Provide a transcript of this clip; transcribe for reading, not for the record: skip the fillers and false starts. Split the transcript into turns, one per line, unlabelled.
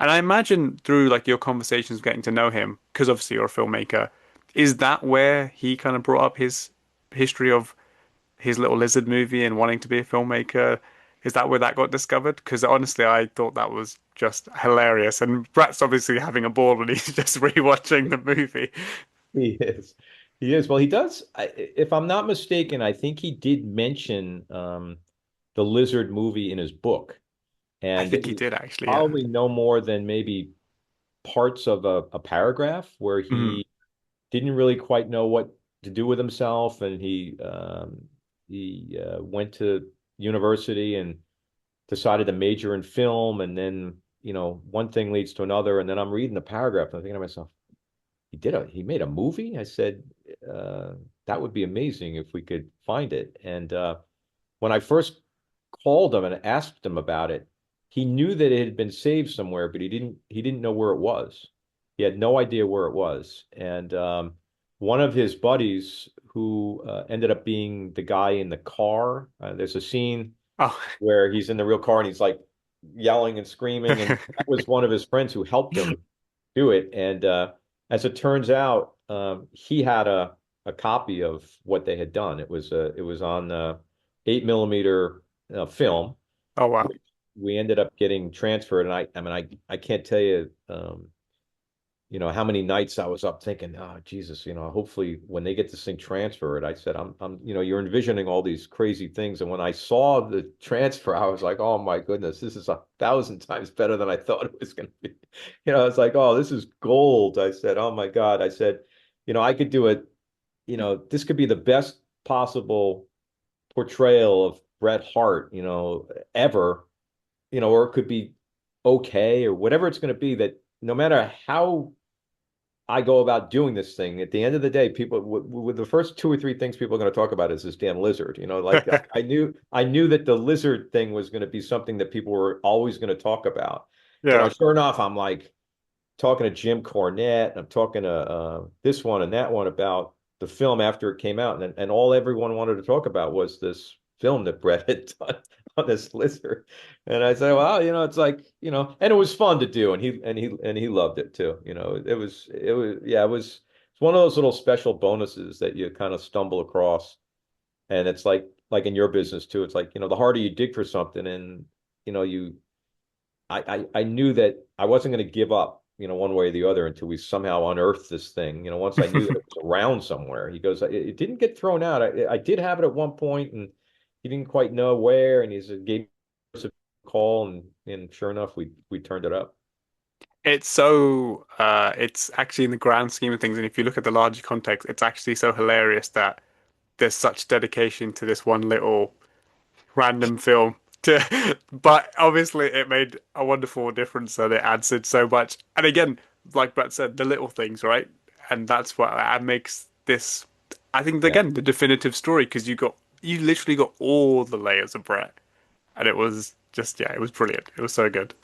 And I imagine through like your conversations getting to know him, because obviously you're a filmmaker, is that where he kind of brought up his history of his little lizard movie and wanting to be a filmmaker? Is that where that got discovered? Because honestly, I thought that was just hilarious. And Brat's obviously having a ball when he's just rewatching the movie.
He is. He is. Well, he does. If I'm not mistaken, I think he did mention the lizard movie in his book,
I
and
think
it
he
was
did actually, yeah.
probably no more than maybe parts of a paragraph where
Mhm.
he didn't really quite know what to do with himself, and he went to university and decided to major in film, and then one thing leads to another, and then I'm reading the paragraph and I'm thinking to myself, he made a movie? I said, uh, that would be amazing if we could find it. And when I first called him and asked him about it, he knew that it had been saved somewhere, but he didn't know where it was. He had no idea where it was. And one of his buddies, who ended up being the guy in the car, there's a scene
Oh,
where he's in the real car and he's like yelling and screaming, and that was one of his friends who helped him do it. And as it turns out, he had a copy of what they had done. It was on 8 millimeter film,
oh wow.
which we ended up getting transferred. And I mean, I can't tell you, how many nights I was up thinking, oh Jesus, hopefully when they get this thing transferred. I said, you're envisioning all these crazy things, and when I saw the transfer, I was like, oh my goodness, this is 1,000 times better than I thought it was going to be. I was like, oh, this is gold. I said, oh my God. I said, I could do it. This could be the best possible portrayal of Bret Hart, ever, or it could be okay, or whatever it's going to be. That no matter how I go about doing this thing, at the end of the day, people with the first two or three things people are going to talk about is this damn lizard. Like I knew that the lizard thing was going to be something that people were always going to talk about.
Yeah.
Sure enough, I'm like talking to Jim Cornette, and I'm talking to this one and that one about the film after it came out, and all everyone wanted to talk about was this film that Brett had done on this lizard. And I said, well, it's like, and it was fun to do, and he loved it too. Yeah, it's one of those little special bonuses that you kind of stumble across, and it's like in your business too. It's like, the harder you dig for something, and you I knew that I wasn't going to give up, one way or the other until we somehow unearthed this thing. Once I knew that it was around somewhere. He goes, it didn't get thrown out. I did have it at one point, and he didn't quite know where, and he gave us a call, and sure enough, we turned it up.
It's actually in the grand scheme of things, and if you look at the larger context, it's actually so hilarious that there's such dedication to this one little random film. But obviously, it made a wonderful difference, and it answered so much. And again, like Brett said, the little things, right? And that's what makes this, I think,
Yeah.
again, the definitive story because you literally got all the layers of Brett, and it was just, yeah, it was brilliant. It was so good.